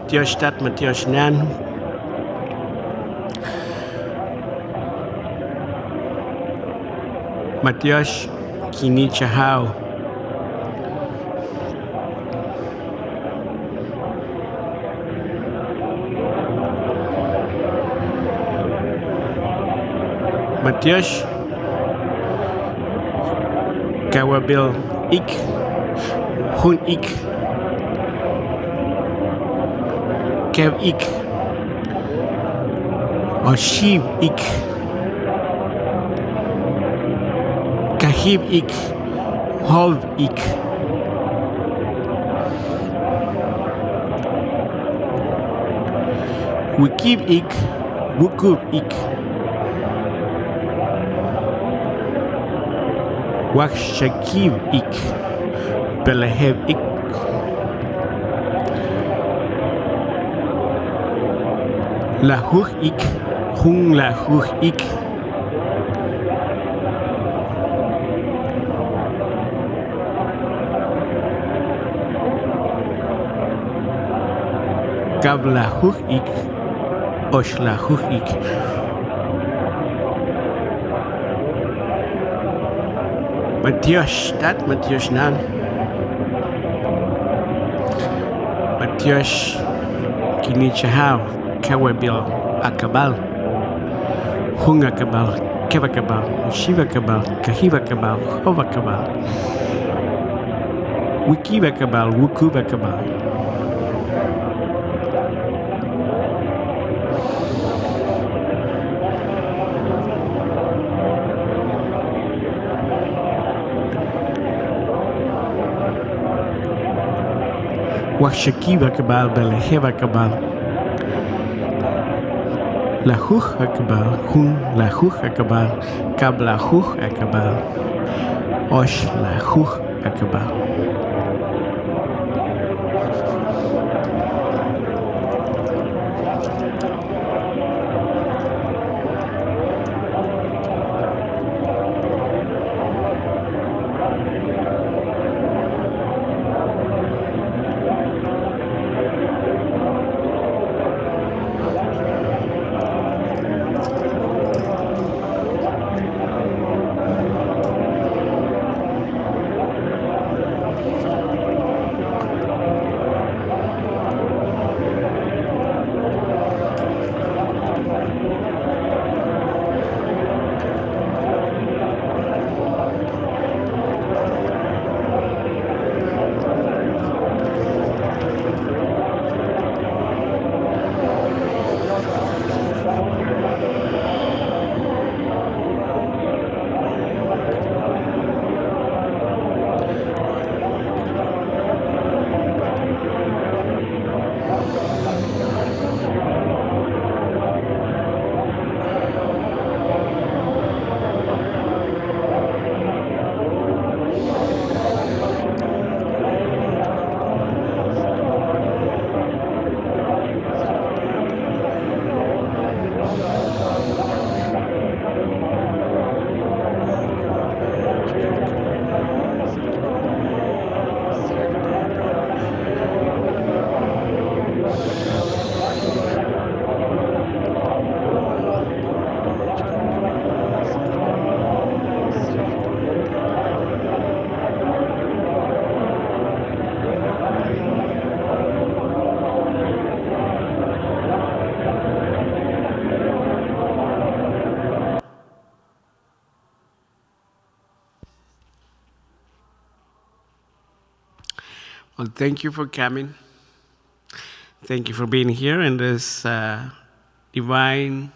Matthias Stadt, Matthias Nan. Matthias Kinichahao. Matthias Kawabil Ik Hun Ik Kev Ik Oshiv Ik Kahib Ik Hov Ik Wikib Ik Wukub Ik Wakshakiv Ik Belehev Ik Lahuch Ik Hung Lahuch Ik Gablahuch Ik Oshlahuch Ik Matthias Stadt, Matthias Nan. Matthias Kinichahao Kawabil Akabal Hunga Kabal Keva Kabal Shiva Kabal Kahiva Kabal Hova Kabal Wikiva Kabal Wukuva Kabal Washakiva Kabal Beleheva Kabal Lahuch Akabal Hun Lahuch Akabal Kablahuch Akabal Osh Lahuch Akabal. Well, thank you for coming. Thank you for being here in this divine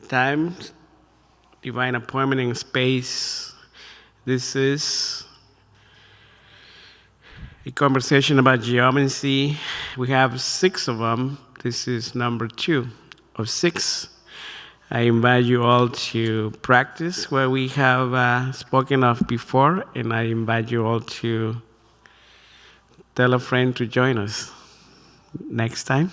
time, divine appointment in space. This is a conversation about geomancy. We have 6 of them. This is number 2 of 6. I invite you all to practice what we have spoken of before, and I invite you all to tell a friend to join us next time.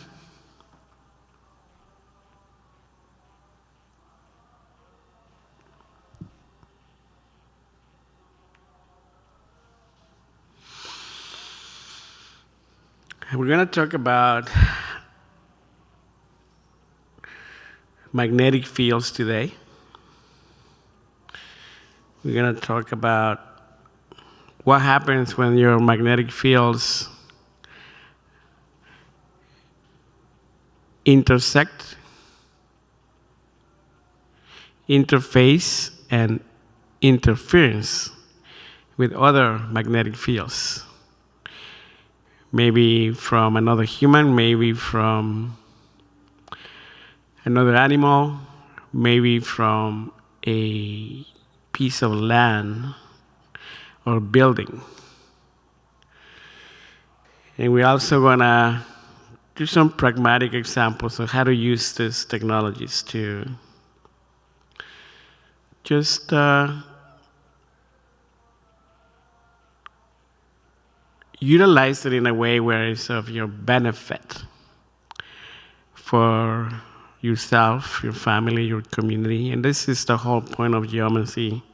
We're going to talk about magnetic fields today. We're going to talk about what happens when your magnetic fields intersect, interface, and interference with other magnetic fields. Maybe from another human, maybe from another animal, maybe from a piece of land or building. And we're also going to do some pragmatic examples of how to use these technologies to just utilize it in a way where it's of your benefit for yourself, your family, your community. And this is the whole point of geomancy,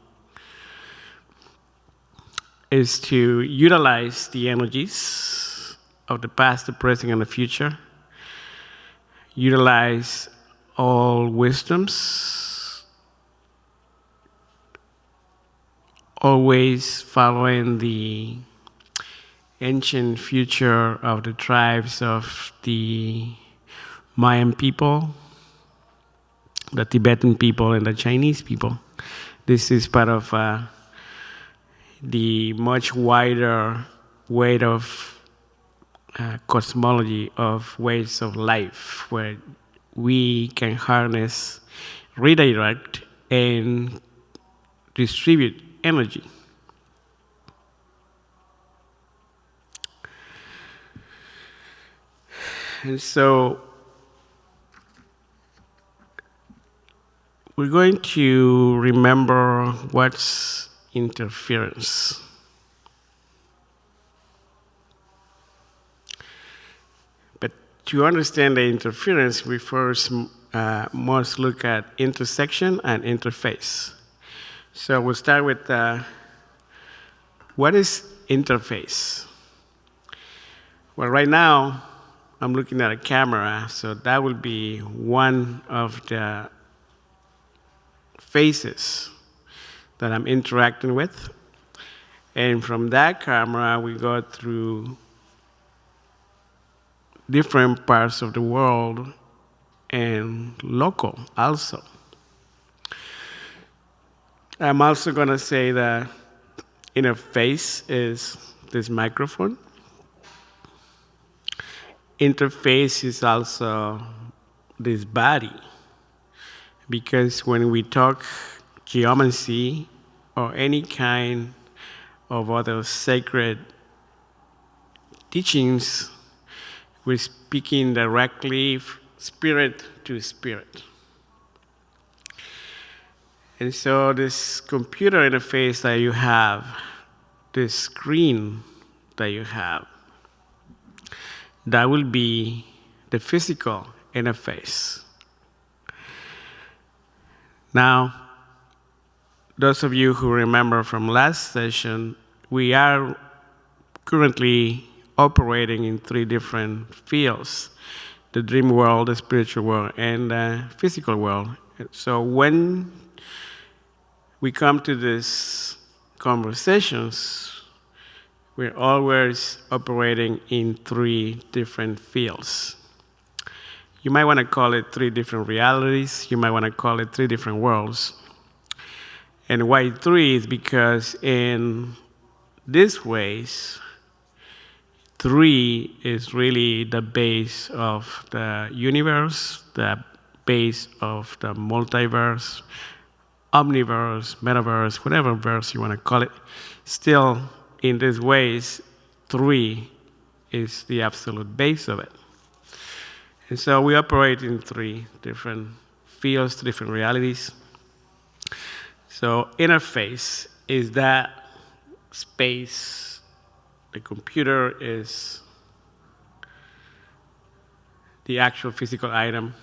is to utilize the energies of the past, the present, and the future. Utilize all wisdoms, always following the ancient future of the tribes of the Mayan people, the Tibetan people, and the Chinese people. This is part of the much wider weight of cosmology of ways of life, where we can harness, redirect, and distribute energy. And so we're going to remember what's interference. But to understand the interference, we first must look at intersection and interface. So we'll start with what is interface? Well, right now, I'm looking at a camera, so that will be one of the faces that I'm interacting with. And from that camera, we go through different parts of the world and local also. I'm also going to say that interface is this microphone. Interface is also this body, because when we talk geomancy or any kind of other sacred teachings, we're speaking directly spirit to spirit. And so this computer interface that you have, this screen that you have, that will be the physical interface. Now, those of you who remember from last session, we are currently operating in 3 different fields: the dream world, the spiritual world, and the physical world. So when we come to these conversations, we're always operating in 3 different fields. You might want to call it 3 different realities. You might want to call it 3 different worlds. And why 3 is because in these ways, 3 is really the base of the universe, the base of the multiverse, omniverse, metaverse, whatever verse you want to call it. Still, in these ways, 3 is the absolute base of it. And so we operate in 3 different fields, 3 different realities. So interface is that space. The computer is the actual physical item.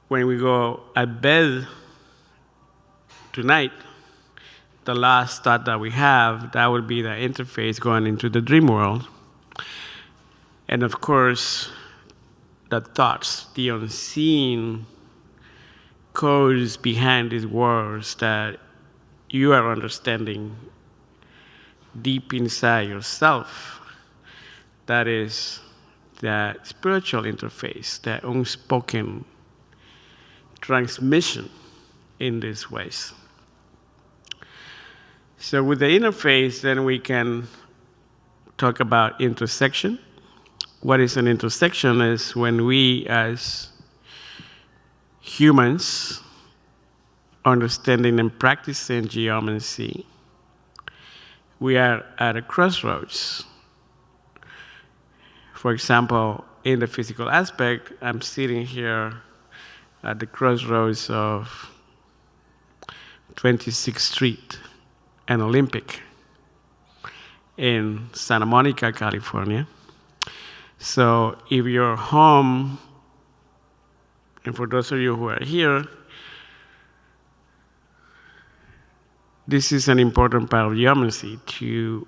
When we go at bed tonight, the last thought that we have, that would be the interface going into the dream world. And of course, the thoughts, the unseen codes behind these words that you are understanding deep inside yourself. That is the spiritual interface, the unspoken transmission in these ways. So with the interface, then we can talk about intersection. What is an intersection is when we as humans understanding and practicing geomancy, we are at a crossroads. For example, in the physical aspect, I'm sitting here at the crossroads of 26th Street and Olympic in Santa Monica, California. So if you're home, and for those of you who are here, this is an important part of geomancy. To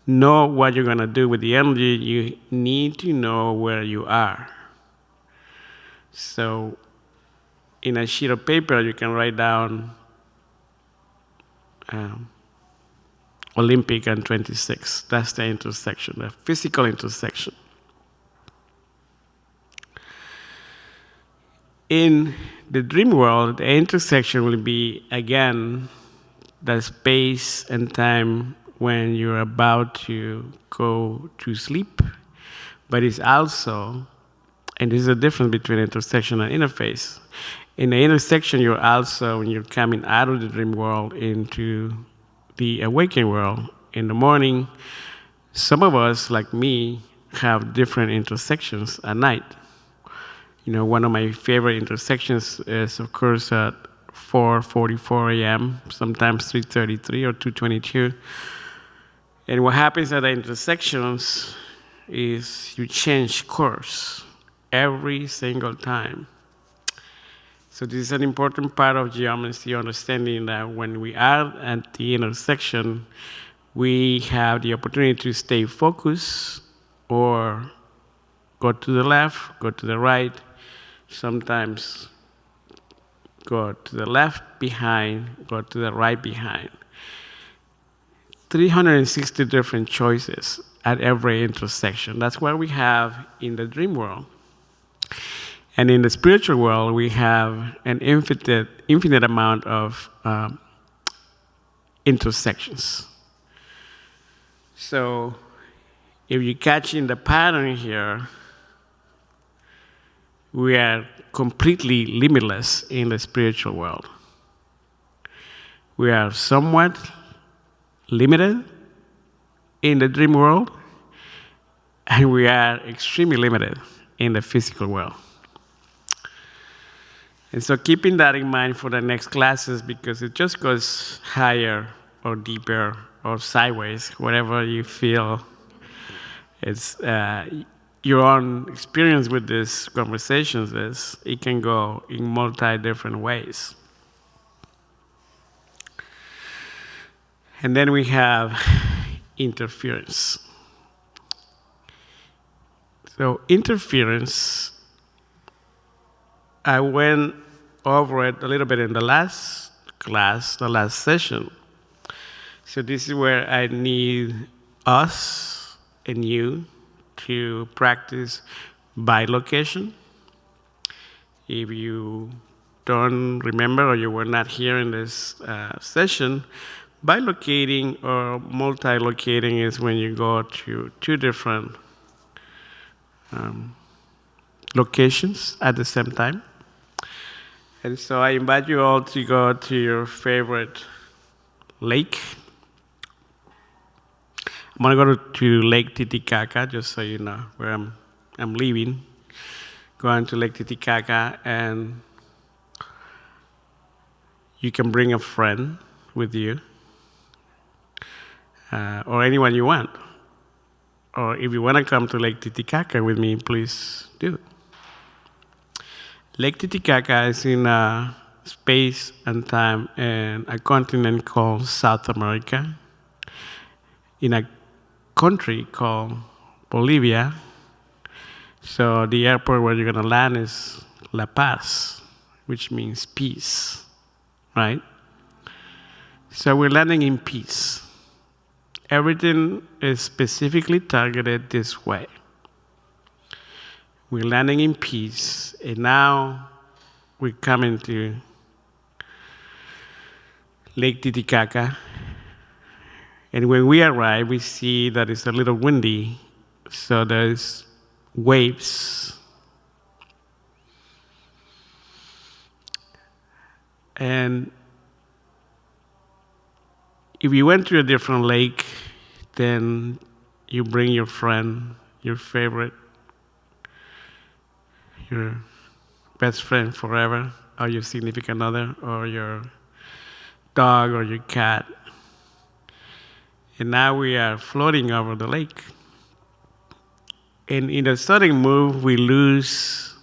know what you're going to do with the energy, you need to know where you are. So in a sheet of paper, you can write down Olympic and 26. That's the intersection, the physical intersection. In the dream world, the intersection will be, again, the space and time when you're about to go to sleep, but it's also, and there's a difference between intersection and interface. In the intersection, you're also, when you're coming out of the dream world into the awakened world. In the morning, some of us, like me, have different intersections at night. You know, one of my favorite intersections is, of course, at 4:44 a.m., sometimes 3:33 or 2:22. And what happens at the intersections is you change course every single time. So this is an important part of geomancy, understanding that when we are at the intersection, we have the opportunity to stay focused or go to the left, go to the right, sometimes go to the left behind, go to the right behind. 360 different choices at every intersection. That's what we have in the dream world. And in the spiritual world, we have an infinite amount of intersections. So if you catch in the pattern here, we are completely limitless in the spiritual world. We are somewhat limited in the dream world, and we are extremely limited in the physical world. And so keeping that in mind for the next classes, because it just goes higher or deeper or sideways, whatever you feel it's your own experience with these conversations is, it can go in multi different ways. And then we have interference. So interference, I went over it a little bit in the last class, the last session. So this is where I need us and you to practice bilocation. If you don't remember or you were not here in this session, bilocating or multi-locating is when you go to two different locations at the same time. And so I invite you all to go to your favorite lake. I'm going to go to Lake Titicaca, just so you know where I'm leaving. Going to Lake Titicaca, and you can bring a friend with you, or anyone you want. Or if you want to come to Lake Titicaca with me, please do. Lake Titicaca is in space and time in a continent called South America, in a country called Bolivia, So the airport where you're going to land is La Paz, which means peace, right? So we're landing in peace. Everything is specifically targeted this way. We're landing in peace, and now we're coming to Lake Titicaca. And when we arrive, we see that it's a little windy, so there's waves. And if you went to a different lake, then you bring your friend, your favorite, your best friend forever, or your significant other, or your dog, or your cat. And now we are floating over the lake. And in a sudden move, we lose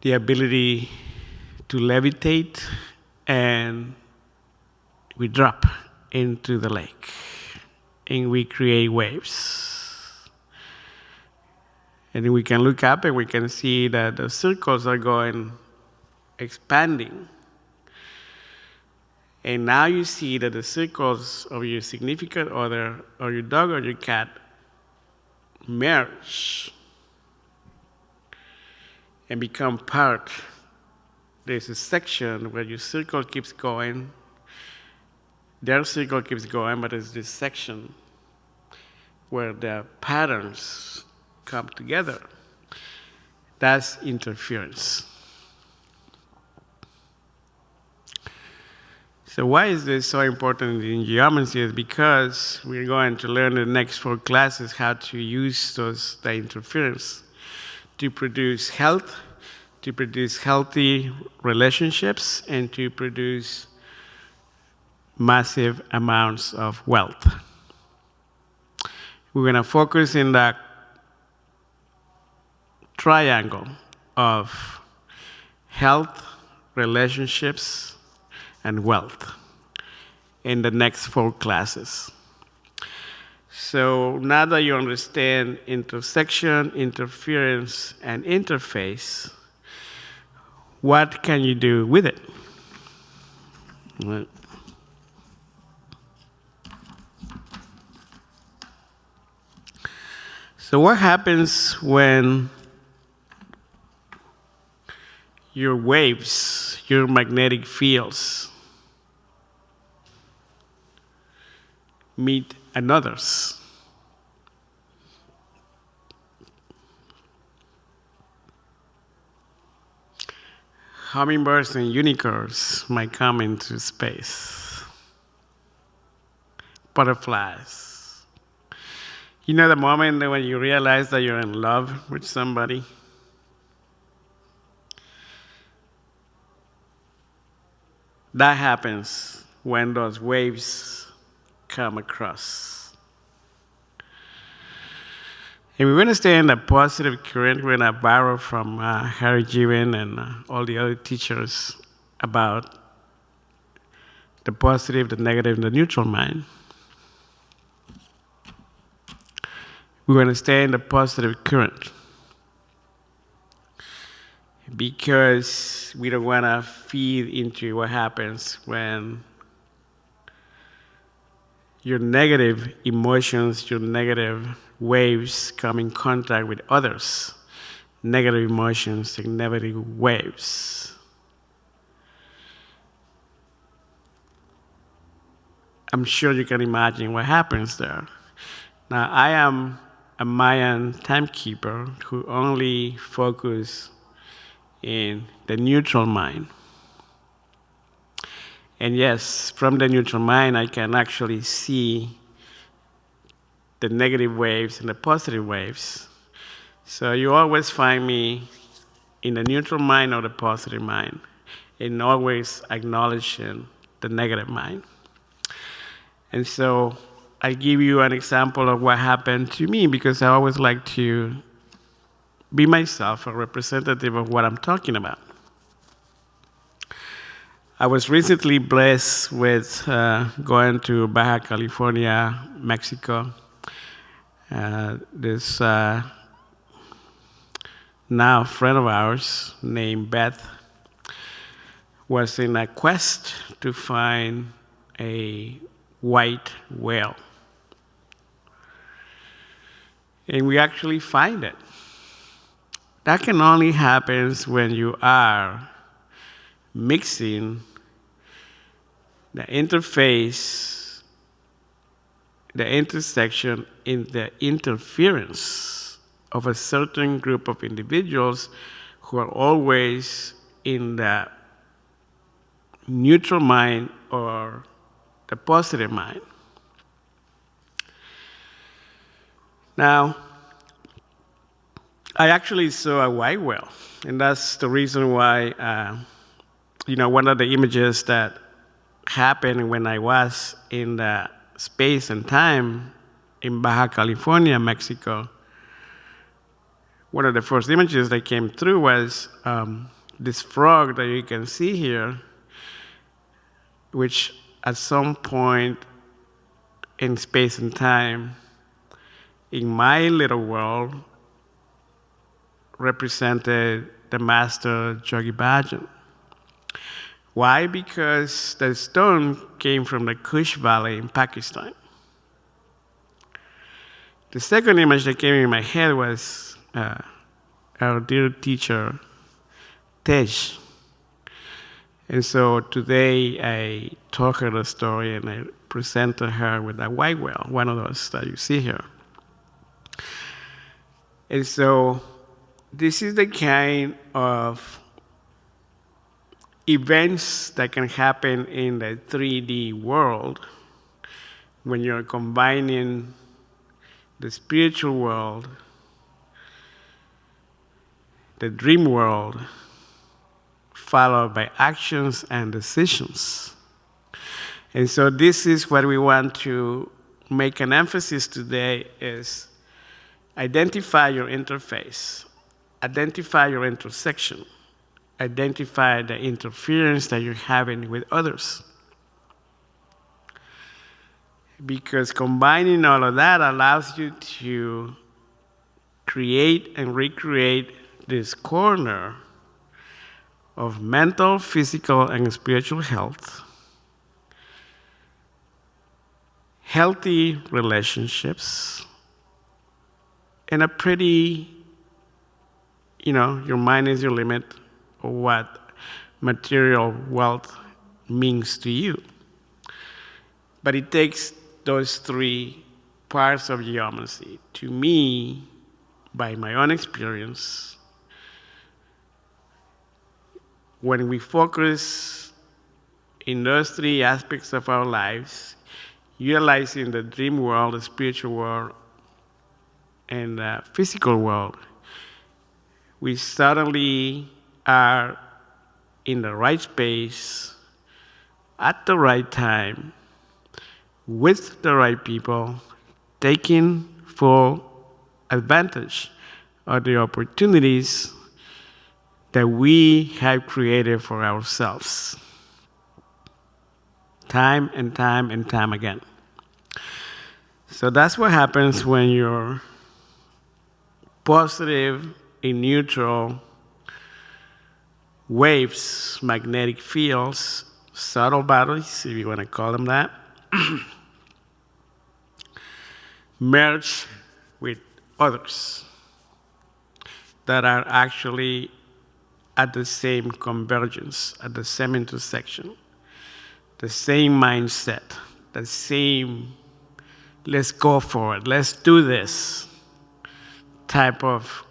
the ability to levitate, and we drop into the lake, and we create waves. And we can look up and we can see that the circles are going, expanding. And now you see that the circles of your significant other, or your dog, or your cat merge and become part. There's a section where your circle keeps going, their circle keeps going, but there's this section where the patterns come together. That's interference. So why is this so important in geomancy? Is because we're going to learn in the next 4 classes how to use the interference to produce health, to produce healthy relationships, and to produce massive amounts of wealth. We're going to focus in that triangle of health, relationships, and wealth in the next 4 classes. So now that you understand intersection, interference, and interface, what can you do with it? Right. So what happens when your waves, your magnetic fields, meet another's? Hummingbirds and unicorns might come into space. Butterflies. You know the moment when you realize that you're in love with somebody? That happens when those waves come across. And we're going to stay in the positive current. We're going to borrow from Harry Given and all the other teachers about the positive, the negative, and the neutral mind. We're going to stay in the positive current because we don't want to feed into what happens when your negative emotions, your negative waves come in contact with others. Negative emotions and negative waves. I'm sure you can imagine what happens there. Now, I am a Mayan timekeeper who only focus in the neutral mind. And yes, from the neutral mind, I can actually see the negative waves and the positive waves. So you always find me in the neutral mind or the positive mind, and always acknowledging the negative mind. And so I give you an example of what happened to me, because I always like to be myself, a representative of what I'm talking about. I was recently blessed with going to Baja California, Mexico. This now a friend of ours named Beth, was in a quest to find a white whale. And we actually find it. That can only happen when you are mixing the interface, the intersection, in the interference of a certain group of individuals who are always in the neutral mind or the positive mind. Now, I actually saw a white whale, and that's the reason why, one of the images that happened when I was in the space and time in Baja California, Mexico. One of the first images that came through was this frog that you can see here, which at some point in space and time, in my little world, represented the master Yogi Bhajan. Why? Because the stone came from the Kush Valley in Pakistan. The second image that came in my head was our dear teacher, Tej. And so today I told her the story and I presented her with a white whale, one of those that you see here. And so this is the kind of events that can happen in the 3D world when you're combining the spiritual world, the dream world, followed by actions and decisions. And so this is what we want to make an emphasis today is identify your interface, identify your intersection, identify the interference that you're having with others. Because combining all of that allows you to create and recreate this corner of mental, physical, and spiritual health, healthy relationships, and a pretty, your mind is your limit, of what material wealth means to you. But it takes those three parts of geomancy. To me, by my own experience, when we focus in those three aspects of our lives, utilizing the dream world, the spiritual world, and the physical world, we suddenly are in the right space, at the right time, with the right people, taking full advantage of the opportunities that we have created for ourselves, time and time and time again. So that's what happens when you're positive in neutral waves, magnetic fields, subtle bodies, if you want to call them that, merge with others that are actually at the same convergence, at the same intersection, the same mindset, the same, let's go for it, let's do this type of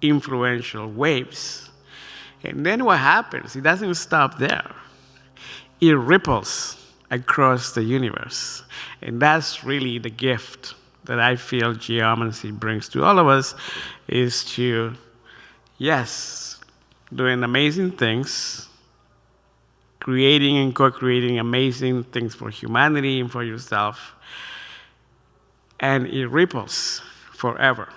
influential waves. And then what happens? It doesn't stop there. It ripples across the universe. And that's really the gift that I feel geomancy brings to all of us, is to, yes, doing amazing things, creating and co-creating amazing things for humanity and for yourself, and it ripples forever.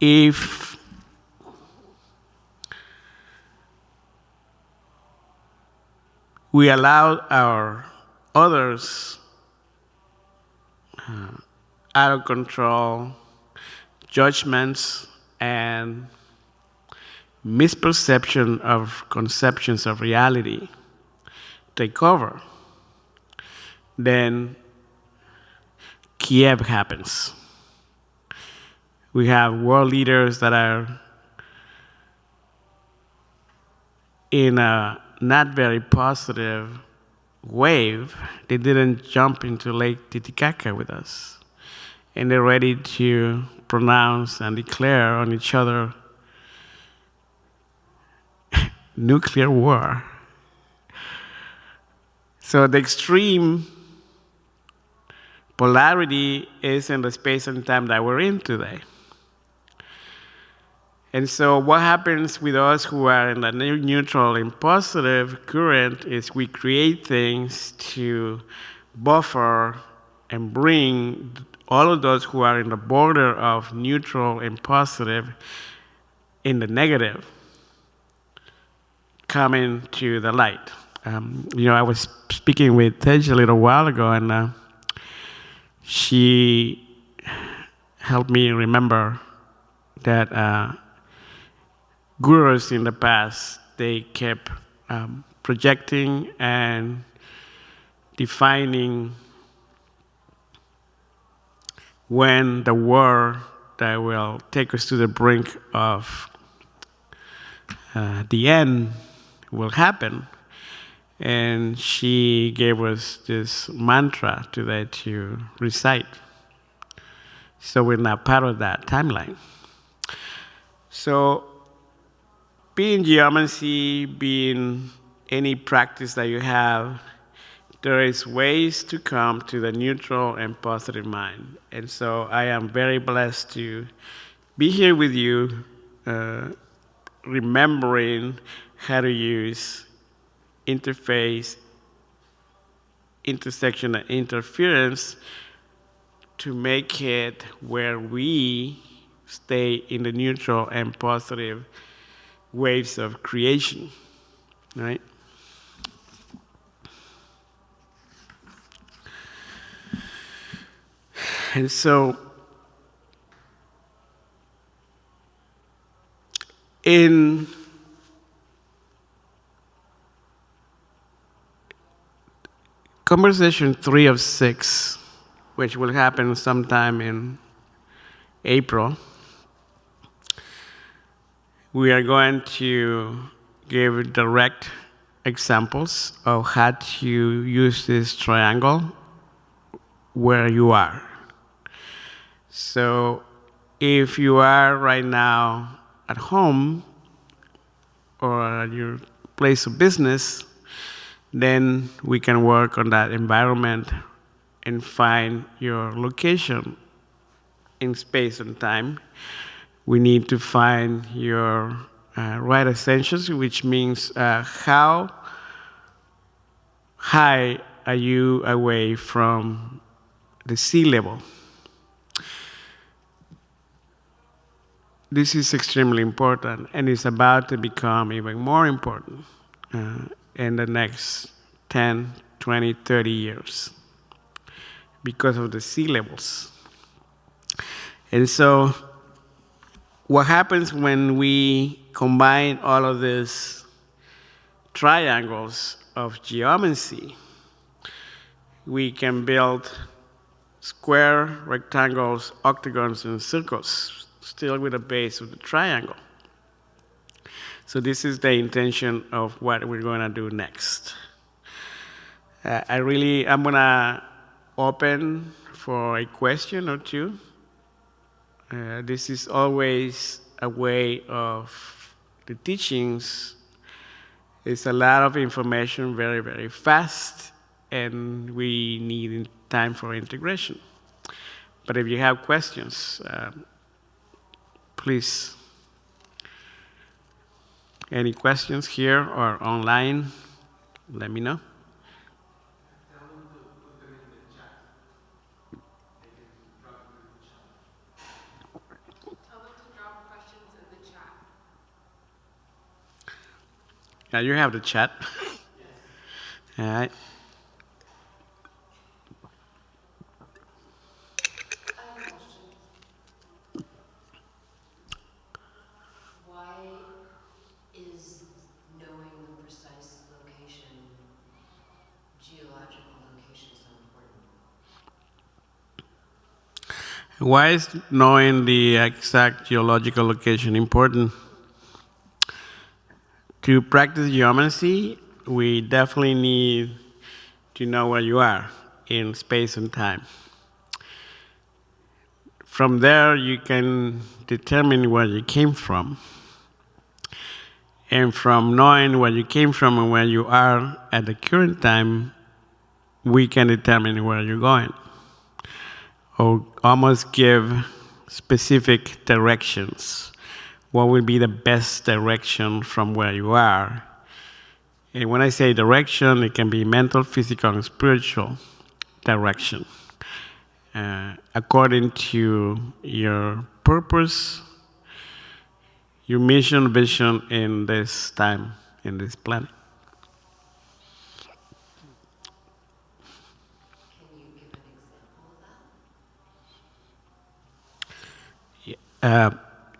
If we allow our others out of control judgments and misperception of conceptions of reality take over, then Kiev happens. We have world leaders that are in a not very positive wave. They didn't jump into Lake Titicaca with us. And they're ready to pronounce and declare on each other nuclear war. So the extreme polarity is in the space and time that we're in today. And so what happens with us who are in the neutral and positive current is we create things to buffer and bring all of those who are in the border of neutral and positive in the negative coming to the light. I was speaking with Tej a little while ago, and she helped me remember that gurus in the past, they kept projecting and defining when the war that will take us to the brink of the end will happen. And she gave us this mantra today to recite. So we're now part of that timeline. So being geomancy, being any practice that you have, there is ways to come to the neutral and positive mind. And so I am very blessed to be here with you, remembering how to use interface, intersection, and interference to make it where we stay in the neutral and positive waves of creation, right? And so, in conversation 3 of 6, which will happen sometime in April, we are going to give direct examples of how to use this triangle where you are. So if you are right now at home or at your place of business, then we can work on that environment and find your location in space and time. We need to find your right ascensions, which means how high are you away from the sea level. This is extremely important, and it's about to become even more important in the next 10, 20, 30 years because of the sea levels. And so what happens when we combine all of these triangles of geomancy, we can build square, rectangles, octagons, and circles, still with the base of the triangle. So this is the intention of what we're going to do next. I'm going to open for a question or two. This is always a way of the teachings. It's a lot of information very, very fast, and we need time for integration. But if you have questions, please. Any questions here or online, let me know. Yeah, you have the chat. All right. Why is knowing the exact geological location important? To practice geomancy, we definitely need to know where you are in space and time. From there, you can determine where you came from. And from knowing where you came from and where you are at the current time, we can determine where you're going, or almost give specific directions. What would be the best direction from where you are? And when I say direction, it can be mental, physical, and spiritual direction, according to your purpose, your mission, vision in this time, in this planet.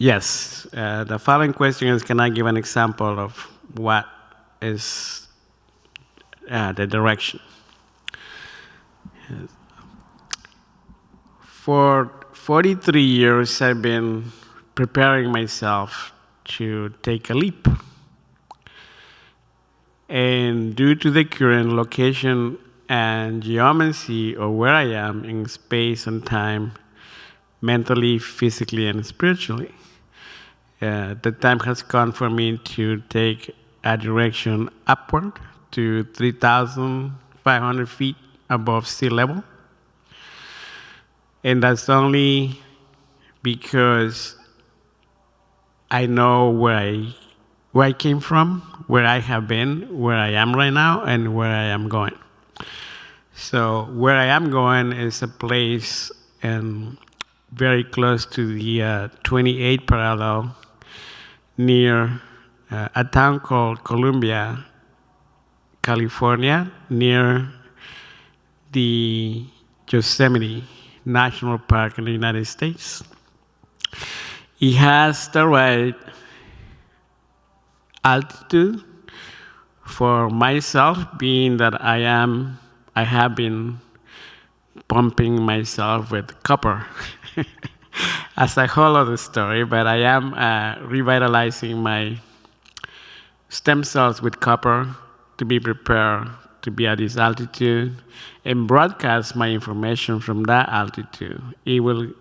Yes. The following question is, can I give an example of what is the direction? For 43 years, I've been preparing myself to take a leap. And due to the current location and geomancy of where I am in space and time, mentally, physically, and spiritually, the time has come for me to take a direction upward to 3,500 feet above sea level. And that's only because I know where I came from, where I have been, where I am right now, and where I am going. So where I am going is a place very close to the 28 parallel near a town called Columbia, California, near the Yosemite National Park in the United States. It has the right altitude for myself, being that I have been pumping myself with copper. As a whole other story, but I am revitalizing my stem cells with copper to be prepared to be at this altitude and broadcast my information from that altitude. You,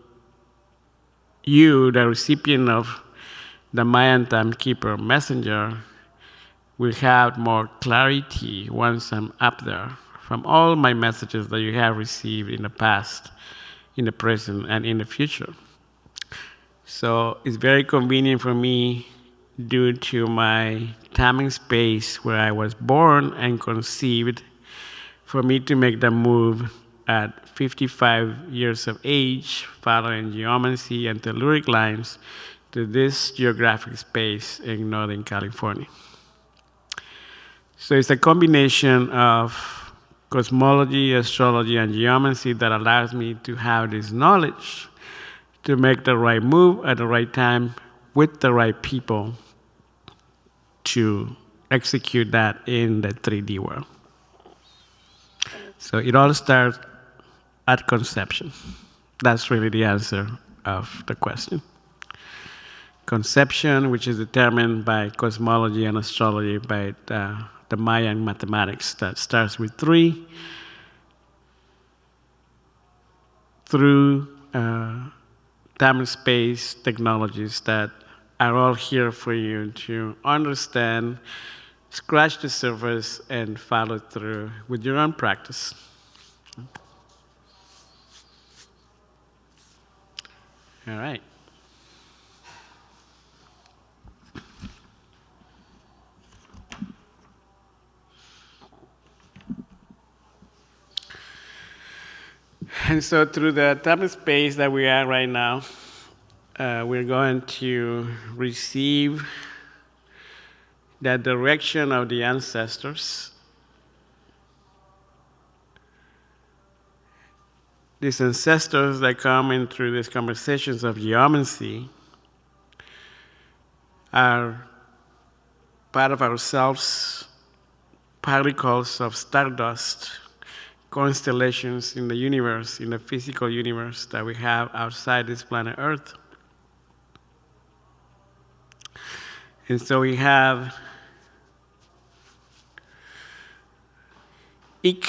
the recipient of the Mayan Timekeeper messenger, will have more clarity once I'm up there from all my messages that you have received in the past, in the present, and in the future. So it's very convenient for me due to my time and space where I was born and conceived for me to make the move at 55 years of age, following geomancy and telluric lines to this geographic space in Northern California. So it's a combination of cosmology, astrology, and geomancy that allows me to have this knowledge to make the right move at the right time with the right people to execute that in the 3D world. So it all starts at conception. That's really the answer of the question. Conception, which is determined by cosmology and astrology, by the Mayan mathematics that starts with 3 through time and space technologies that are all here for you to understand, scratch the surface, and follow through with your own practice. All right. And so through the time and space that we are right now, we're going to receive the direction of the ancestors. These ancestors that come in through these conversations of geomancy are part of ourselves, particles of stardust constellations in the universe, in the physical universe that we have outside this planet Earth. And so we have Ik,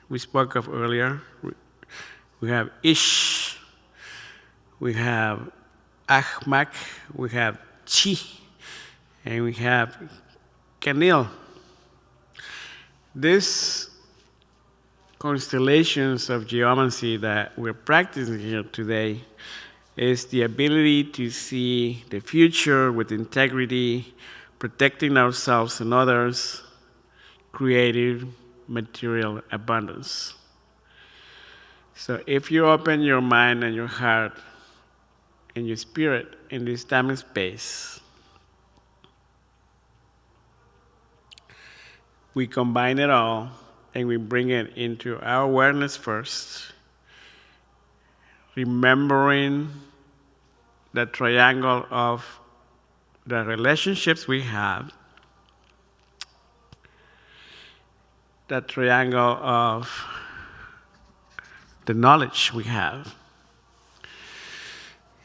we spoke of earlier. We have Ish, we have Ahmak, we have Chi, and we have Kanil. These constellations of geomancy that we're practicing here today is the ability to see the future with integrity, protecting ourselves and others, creative material abundance. So if you open your mind and your heart and your spirit in this time and space, we combine it all and we bring it into our awareness first, remembering the triangle of the relationships we have, the triangle of the knowledge we have,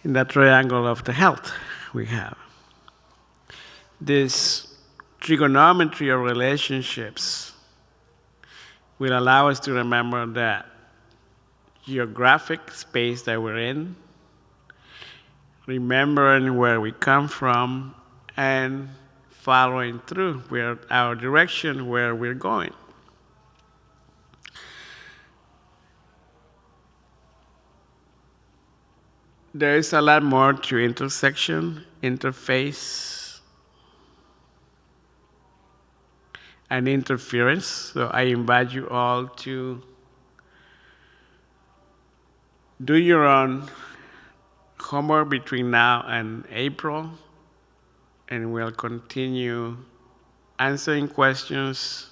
in that triangle of the health we have. This trigonometry of relationships will allow us to remember that geographic space that we're in, remembering where we come from, and following through with our direction where we're going. There is a lot more to intersection, interface, and interference. So I invite you all to do your own homework between now and April, and we'll continue answering questions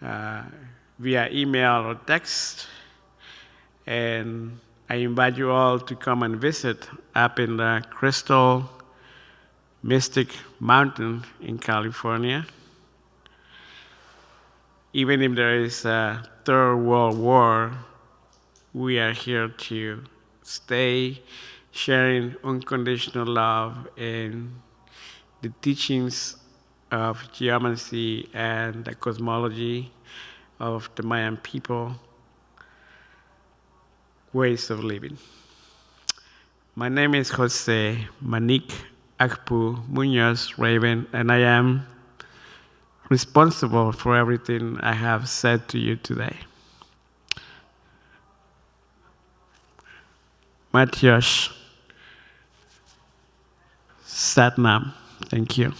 via email or text. And I invite you all to come and visit up in the Crystal Mystic Mountain in California. Even if there is a third world war, we are here to stay sharing unconditional love and the teachings of geomancy and the cosmology of the Mayan people, ways of living. My name is Jose Manik Akpu Munoz Raven, and I am responsible for everything I have said to you today. Matthias Satnam, thank you.